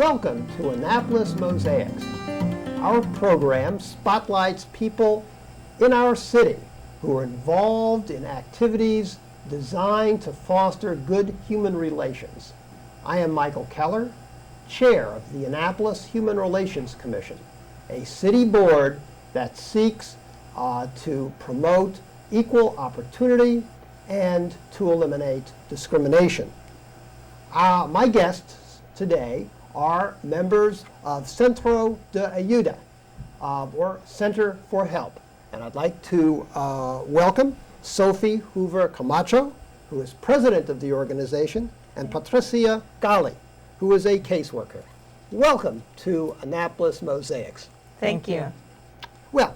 Welcome to Annapolis Mosaics. Our program spotlights people in our city who are involved in activities designed to foster good human relations. I am Michael Keller, Chair of the Annapolis Human Relations Commission, a city board that seeks to promote equal opportunity and to eliminate discrimination. My guests today are members of Centro de Ayuda, or Center for Help. And I'd like to welcome Sophie Hoover Camacho, who is president of the organization, and Patricia Gali, who is a caseworker. Welcome to Annapolis Mosaics. Thank you. Well,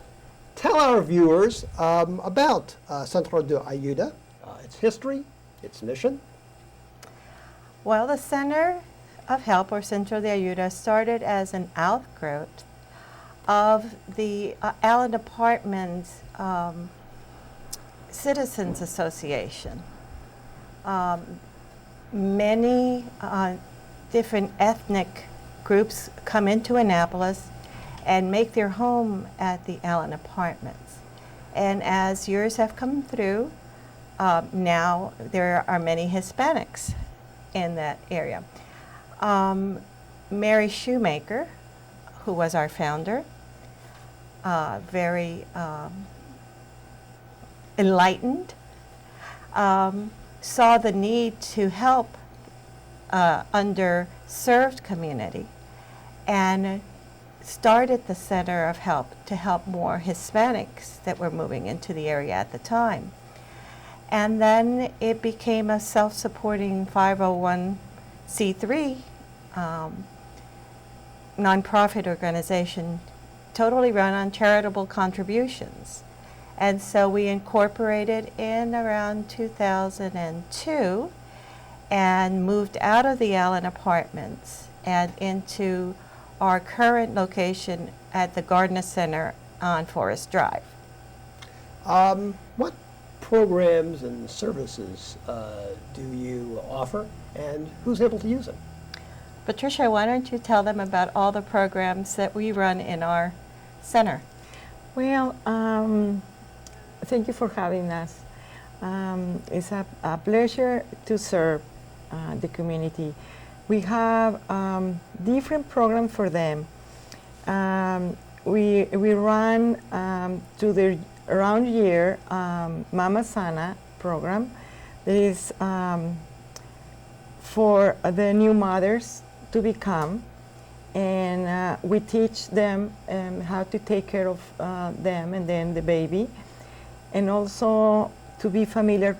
tell our viewers about Centro de Ayuda, its history, its mission. Well, the Center of Help, or Centro de Ayuda, started as an outgrowth of the Allen Apartments Citizens Association. Many different ethnic groups come into Annapolis and make their home at the Allen Apartments. And as years have come through, now there are many Hispanics in that area. Mary Shoemaker, who was our founder, very enlightened, saw the need to help underserved community and started the Center of Help to help more Hispanics that were moving into the area at the time. And then it became a self-supporting 501c3 nonprofit organization, totally run on charitable contributions. And so we incorporated in around 2002 and moved out of the Allen Apartments and into our current location at the Gardner Center on Forest Drive. What programs and services do you offer, and who's able to use them? Patricia, why don't you tell them about all the programs that we run in our center? Well, thank you for having us. It's a pleasure to serve the community. We have different programs for them. We run to the around year Mama Sana program. That is for the new mothers to become, and we teach them how to take care of them and then the baby, and also to be familiar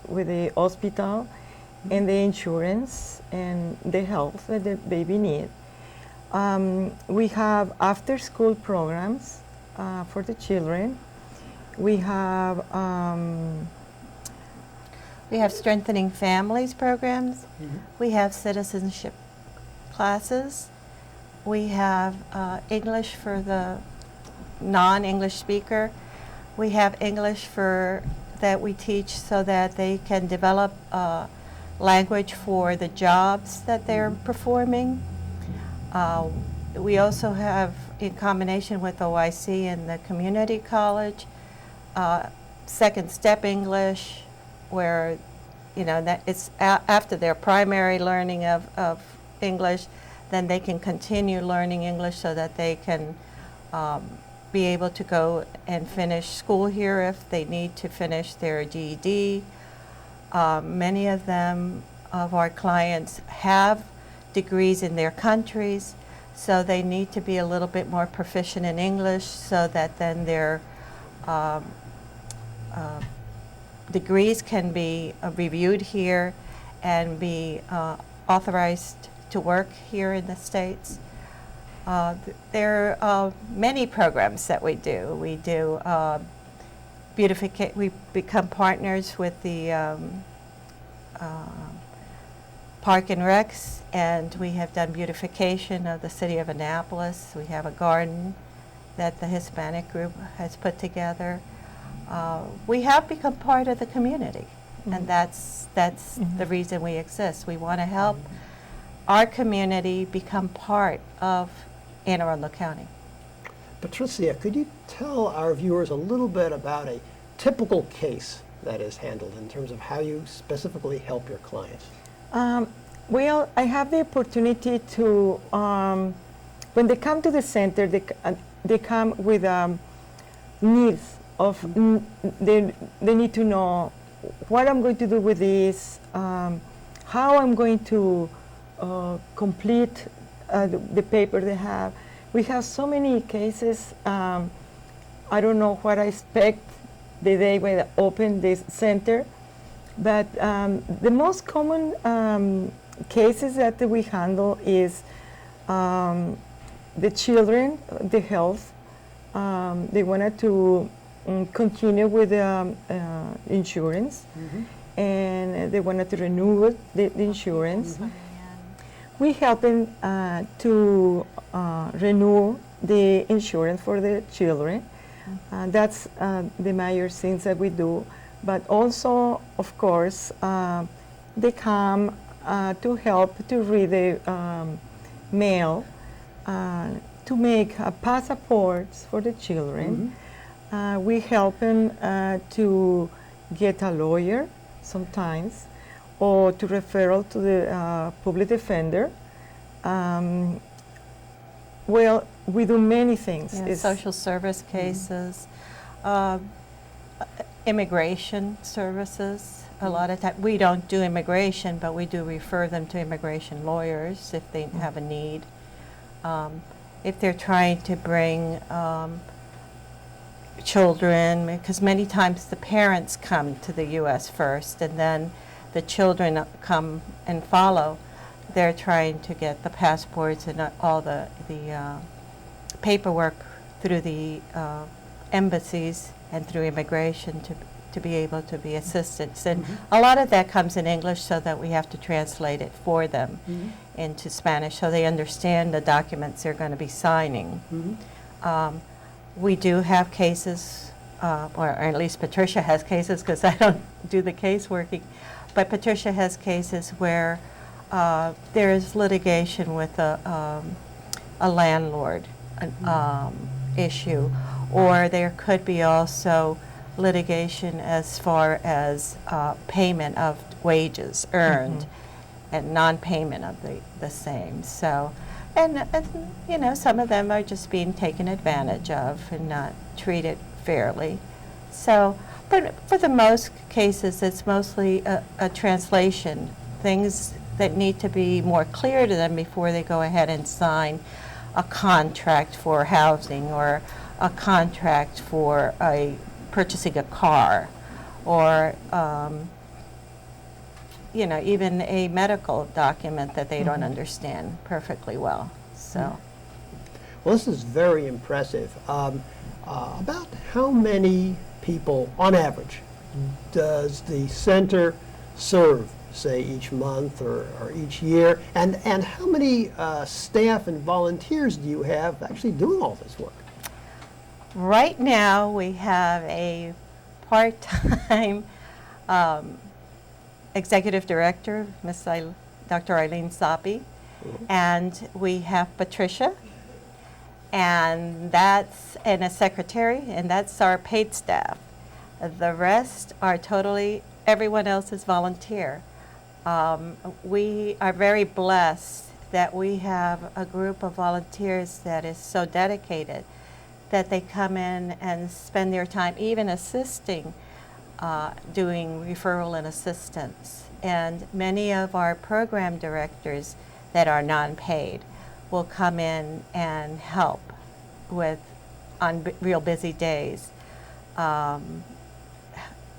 with the hospital and the insurance and the health that the baby needs. We have after-school programs for the children. We have Strengthening Families programs. Mm-hmm. We have citizenship classes. We have English for the non-English speaker. We have English that we teach so that they can develop language for the jobs that they're performing. We also have, in combination with OIC and the community college, Second Step English, where that it's after their primary learning of English, then they can continue learning English so that they can be able to go and finish school here if they need to finish their GED. Many of our clients have degrees in their countries, so they need to be a little bit more proficient in English so that then their degrees can be reviewed here and be authorized to work here in the States. There are many programs that we do. We do we become partners with the Park and Recs, and we have done beautification of the city of Annapolis. We have a garden that the Hispanic group has put together. We have become part of the community, and that's the reason we exist. We want to help our community become part of Anne Arundel County. Patricia, could you tell our viewers a little bit about a typical case that is handled in terms of how you specifically help your clients? Well, I have the opportunity to, when they come to the center, they come with needs of, they need to know what I'm going to do with this, how I'm going to complete the paper they have. We have so many cases. I don't know what I expect the day when I open this center, but the most common cases that we handle is the children, the health. They wanted to continue with the insurance, and they wanted to renew the insurance. We help them to renew the insurance for the children. That's the major things that we do. But also, of course, they come to help to read the mail, to make passports for the children. We help them to get a lawyer sometimes, or to referral to the public defender. Well, we do many things. Yeah, social service cases, immigration services. A lot of time, we don't do immigration, but we do refer them to immigration lawyers if they have a need. If they're trying to bring children, because many times the parents come to the U.S. first, and then the children come and follow. They're trying to get the passports and all the paperwork through the embassies and through immigration to be able to be assistance. And a lot of that comes in English, so that we have to translate it for them into Spanish so they understand the documents they're going to be signing. We do have cases, or at least Patricia has cases, because I don't do the caseworking, but Patricia has cases where there is litigation with a landlord issue, or there could be also litigation as far as payment of wages earned and non-payment of the same. So, and you know, some of them are just being taken advantage of and not treated fairly. So, but for the most cases, it's mostly a translation, things that need to be more clear to them before they go ahead and sign a contract for housing, or a contract for purchasing a car, or you know, even a medical document that they don't understand perfectly well. So, well, this is very impressive. About how many people, on average, does the center serve, say, each month or each year? And how many staff and volunteers do you have actually doing all this work? right now we have a part-time executive director, Dr. Eileen Sapi, and we have Patricia, and a secretary, and that's our paid staff. The rest are everyone else is volunteer. We are very blessed that we have a group of volunteers that is so dedicated that they come in and spend their time even assisting, doing referral and assistance. And many of our program directors that are non-paid will come in and help on real busy days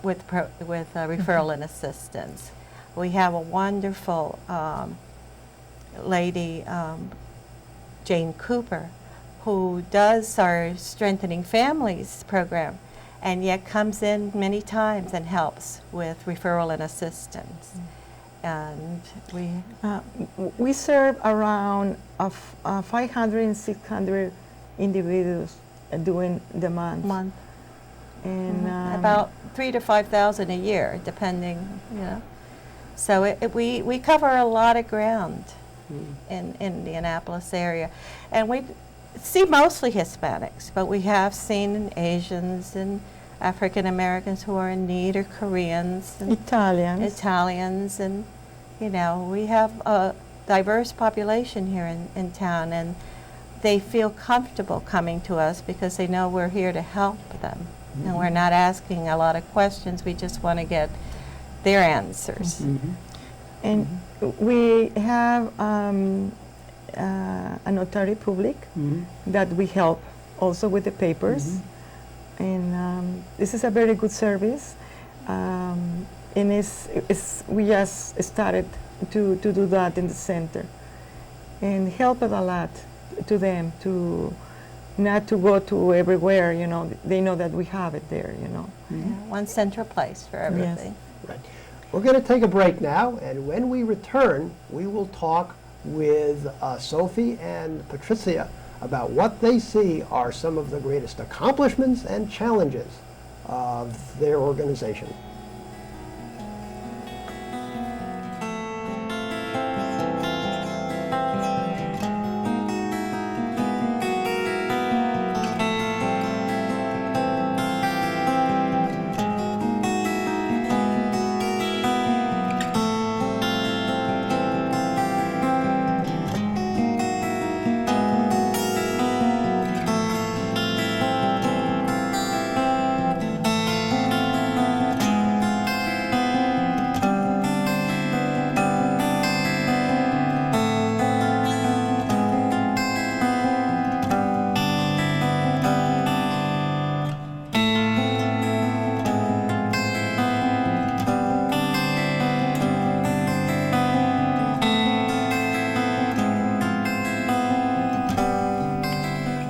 with referral and assistance. We have a wonderful lady, Jane Cooper, who does our Strengthening Families program, and yet comes in many times and helps with referral and assistance. And we serve around 500 and 600 individuals during the month. And about 3,000 to 5,000 a year, depending, you know. So we cover a lot of ground. in the Annapolis area. And we see mostly Hispanics, but we have seen Asians and African Americans who are in need, or Koreans and Italians, and you know, we have a diverse population here in town, and they feel comfortable coming to us because they know we're here to help them. And we're not asking a lot of questions, we just want to get their answers. And we have a notary public that we help also with the papers. And this is a very good service. And we just started to do that in the center and help it a lot to them, to not to go to everywhere, you know. They know that we have it there, you know. Yeah, one central place for everything. Right. We're going to take a break now, and when we return, we will talk with Sophie and Patricia about what they see are some of the greatest accomplishments and challenges of their organization.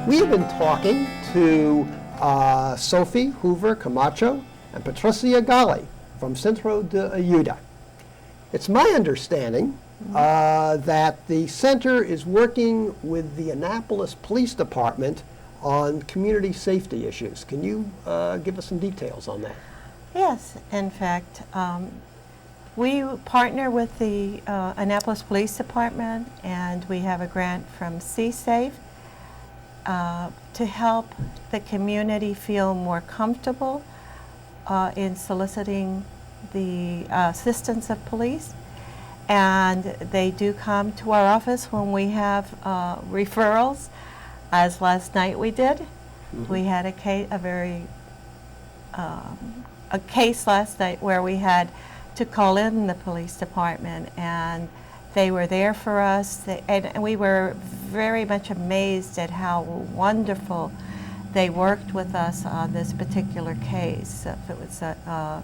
We have been talking to Sophie Hoover Camacho and Patricia Gali from Centro de Ayuda. It's my understanding that the center is working with the Annapolis Police Department on community safety issues. Can you give us some details on that? Yes, in fact, we partner with the Annapolis Police Department, and we have a grant from CSAFE to help the community feel more comfortable in soliciting the assistance of police. And they do come to our office when we have referrals, as last night we did. We had a case last night where we had to call in the police department, and they were there for us, and we were very much amazed at how wonderful they worked with us on this particular case. It was a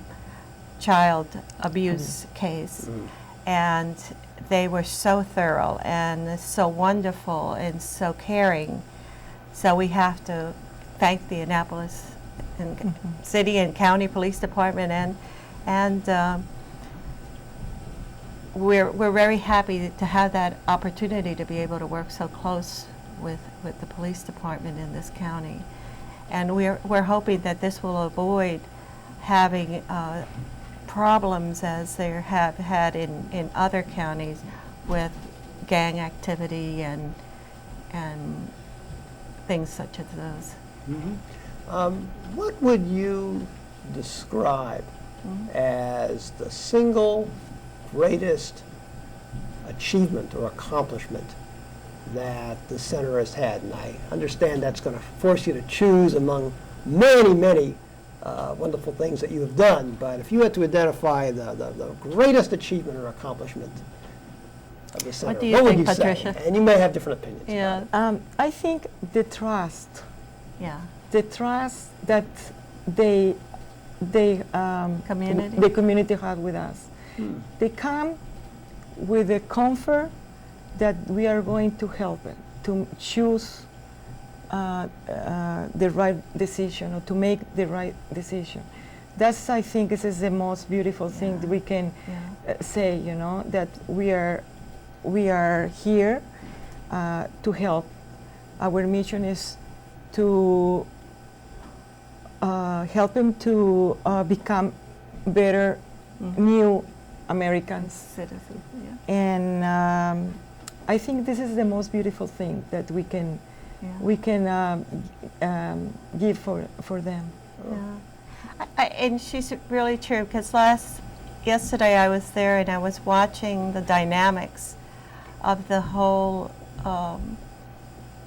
child abuse case. And they were so thorough and so wonderful and so caring. So we have to thank the Annapolis City and County Police Department, and we're very happy to have that opportunity to be able to work so close with the police department in this county. And we're hoping that this will avoid having problems as they have had in other counties with gang activity and things such as those. What would you describe as the single greatest achievement or accomplishment that the center has had? And I understand that's going to force you to choose among many, many wonderful things that you have done, but if you had to identify the greatest achievement or accomplishment of the center, What do you what would think, you Patricia? say? And you may have different opinions. Yeah. about it. I think the trust Yeah. the trust that Community. the community had with us. They come with the comfort that we are going to help it, to choose the right decision, or to make the right decision. That's, I think, this is the most beautiful thing that we can say, you know, that we are here to help. Our mission is to help them to become better new Americans. Citizens, yeah. And I think this is the most beautiful thing that we can give for them. Yeah. And she's really true, because yesterday I was there and I was watching the dynamics of the whole,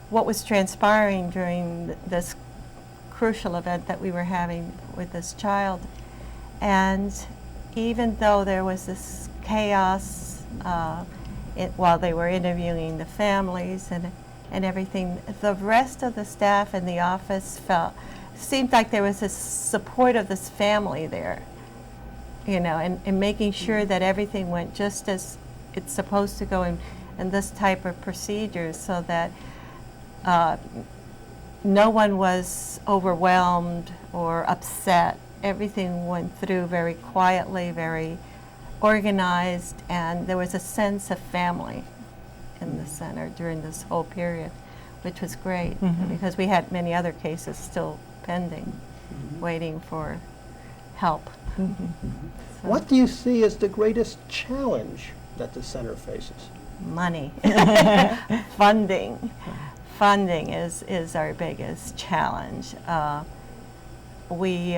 what was transpiring during this crucial event that we were having with this child. And even though there was this chaos while they were interviewing the families and everything, the rest of the staff in the office seemed like there was this support of this family there, you know, and making sure that everything went just as it's supposed to go in this type of procedures, so that no one was overwhelmed or upset. Everything went through very quietly, very organized, and there was a sense of family in the center during this whole period, which was great, because we had many other cases still pending, waiting for help. So What do you see as the greatest challenge that the center faces? money. Funding is our biggest challenge. We,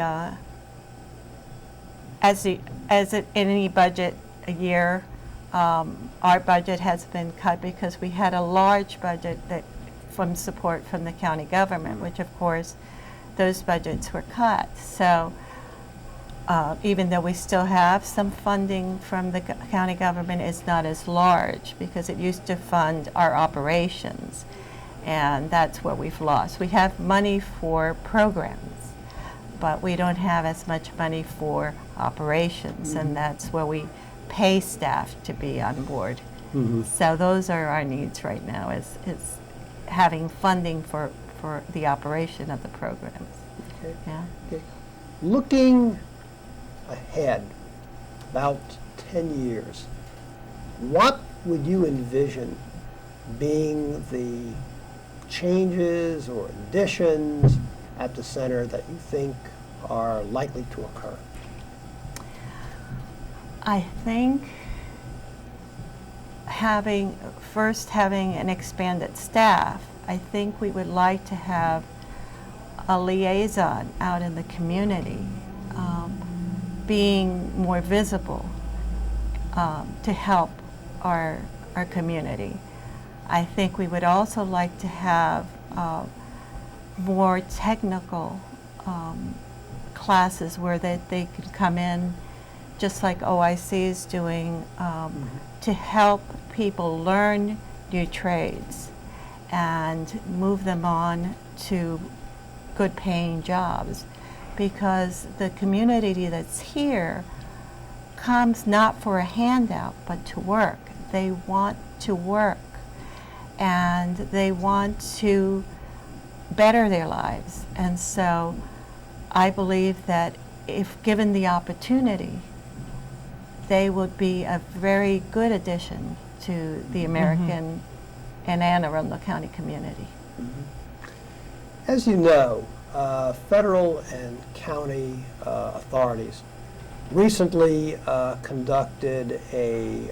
in any budget a year, our budget has been cut because we had a large budget from support from the county government, which of course those budgets were cut. So even though we still have some funding from the county government, it's not as large, because it used to fund our operations, and that's what we've lost. We have money for programs, but we don't have as much money for operations, and that's where we pay staff to be on board. So those are our needs right now, is having funding for the operation of the programs. Okay. Yeah. Okay. Looking ahead about 10 years, what would you envision being the changes or additions at the center that you think are likely to occur? I think having an expanded staff, I think we would like to have a liaison out in the community, being more visible to help our community. I think we would also like to have more technical classes where they could come in, just like OIC is doing, to help people learn new trades and move them on to good paying jobs, because the community that's here comes not for a handout but to work. They want to work and they want to better their lives, and so I believe that if given the opportunity, they would be a very good addition to the American and Anne Arundel County community. As you know, federal and county authorities recently conducted a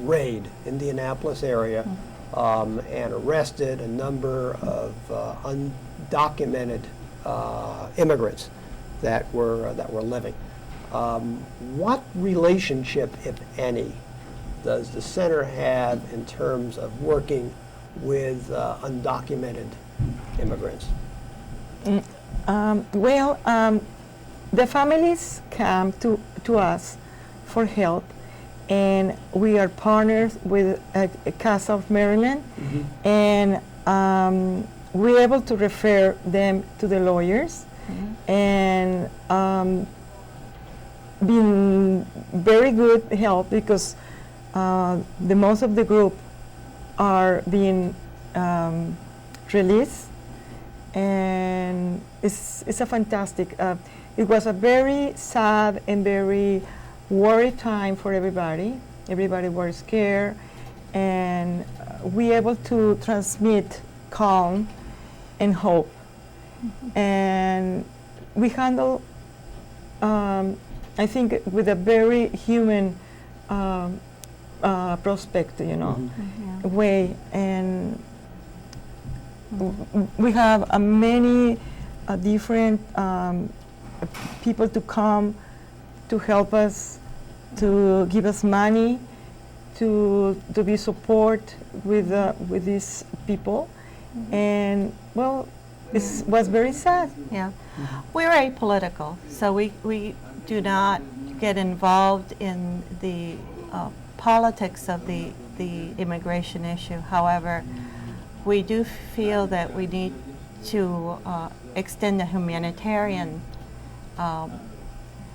raid in the Annapolis area and arrested a number of undocumented immigrants that were living. What relationship, if any, does the center have in terms of working with undocumented immigrants? The families come to us for help, and we are partners with CASA of Maryland, and we're able to refer them to the lawyers, and been very good help, because the most of the group are being released, and it's a fantastic. It was a very sad and very worried time for everybody. Everybody was scared, and we able to transmit calm and hope, and we handle, I think, with a very human prospect, Mm-hmm. way. And we have many different people to come to help us, to give us money, to be support with these people. And well, it was very sad. Yeah. We're apolitical, so we do not get involved in the politics of the immigration issue. However, we do feel that we need to extend a humanitarian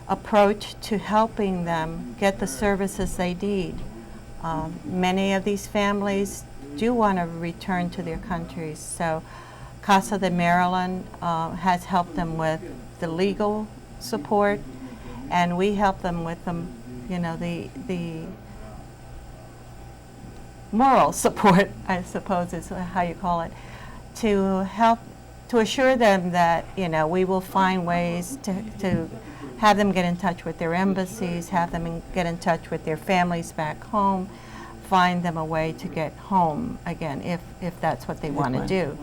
approach to helping them get the services they need. Many of these families do want to return to their countries, so Casa de Maryland has helped them with the legal support, and we help them with the moral support, I suppose is how you call it, to help to assure them that we will find ways to have them get in touch with their embassies, have them get in touch with their families back home, find them a way to get home again if that's what they want to do.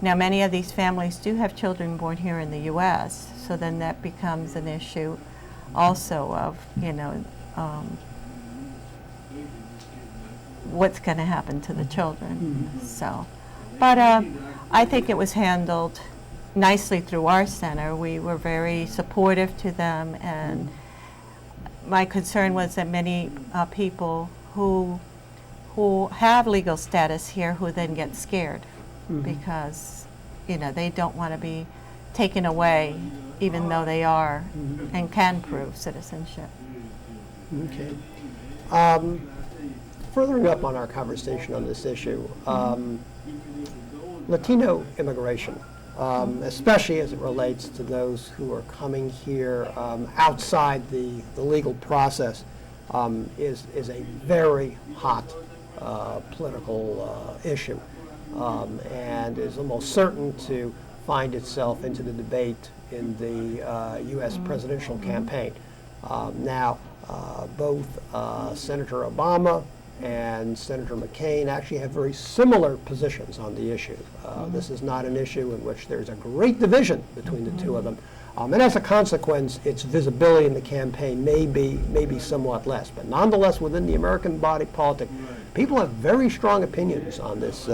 Now, many of these families do have children born here in the U.S., so then that becomes an issue also of, what's going to happen to the children. So, but I think it was handled nicely through our center. We were very supportive to them, and my concern was that many people who have legal status here who then get scared because they don't want to be taken away even though they are and can prove citizenship. Okay. Furthering up on our conversation on this issue, Latino immigration, especially as it relates to those who are coming here outside the legal process, is a very hot political issue, and is almost certain to find itself into the debate in the U.S. presidential campaign. Now, both Senator Obama and Senator McCain actually have very similar positions on the issue. This is not an issue in which there's a great division between the two of them. And as a consequence, its visibility in the campaign may be somewhat less. But nonetheless, within the American body politic, people have very strong opinions on this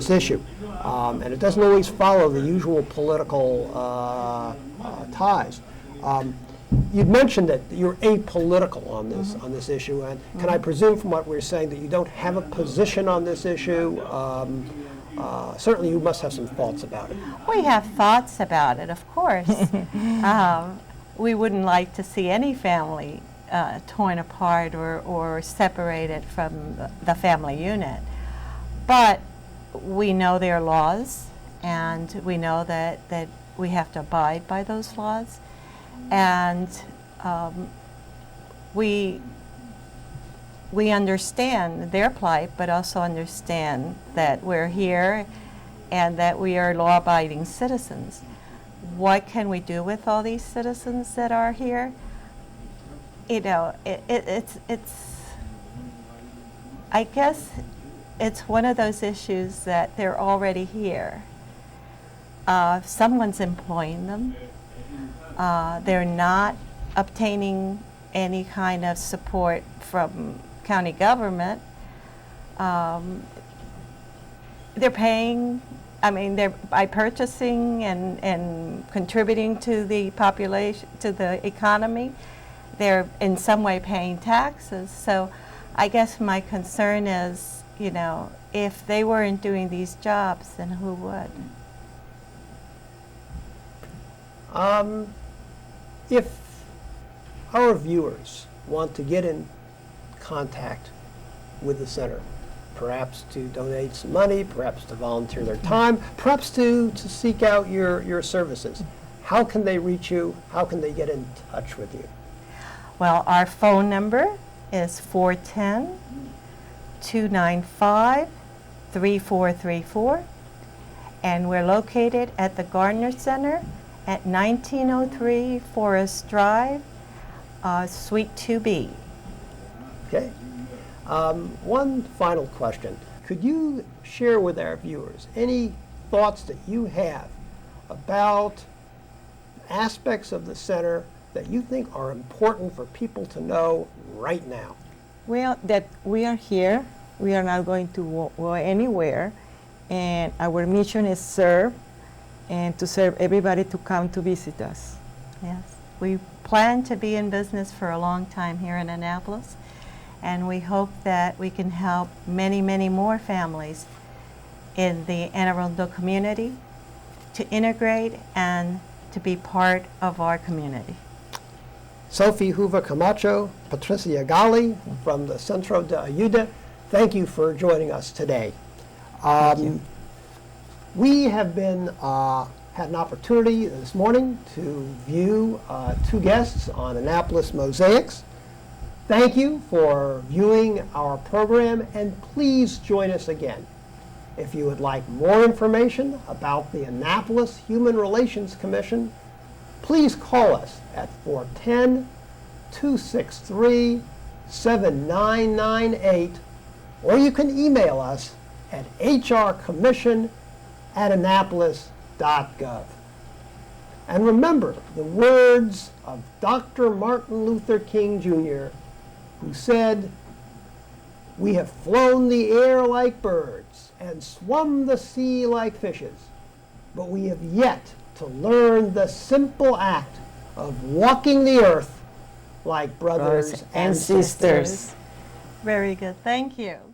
issue. And it doesn't always follow the usual political ties. You'd mentioned that you're apolitical on this issue, and can I presume from what we're saying that you don't have a position on this issue? Certainly you must have some thoughts about it. We have thoughts about it, of course. We wouldn't like to see any family torn apart or separated from the family unit. But we know there are laws, and we know that we have to abide by those laws. And we understand their plight, but also understand that we're here and that we are law-abiding citizens. What can we do with all these citizens that are here? It's I guess it's one of those issues that they're already here. Someone's employing them. They're not obtaining any kind of support from county government. They're paying, they're by purchasing and contributing to the population, to the economy. They're in some way paying taxes. So I guess my concern is, if they weren't doing these jobs, then who would? If our viewers want to get in contact with the center, perhaps to donate some money, perhaps to volunteer their time, perhaps to seek out your services, how can they reach you? How can they get in touch with you? Well, our phone number is 410-295-3434, and we're located at the Gardner Center at 1903 Forest Drive, Suite 2B. Okay. One final question. Could you share with our viewers any thoughts that you have about aspects of the center that you think are important for people to know right now? Well, that we are here. We are not going to go anywhere. And our mission is serve and to serve everybody to come to visit us. Yes. We plan to be in business for a long time here in Annapolis, and we hope that we can help many, many more families in the Anne Arundel community to integrate and to be part of our community. Sophie Hoover Camacho, Patricia Gali from the Centro de Ayuda, thank you for joining us today. you. We have been had an opportunity this morning to view two guests on Annapolis Mosaics. Thank you for viewing our program, and please join us again. If you would like more information about the Annapolis Human Relations Commission, please call us at 410-263-7998, or you can email us at hrcommission@annapolis.gov. And remember the words of Dr. Martin Luther King Jr., who said, "We have flown the air like birds and swum the sea like fishes, but we have yet to learn the simple act of walking the earth like brothers and sisters." Very good. Thank you.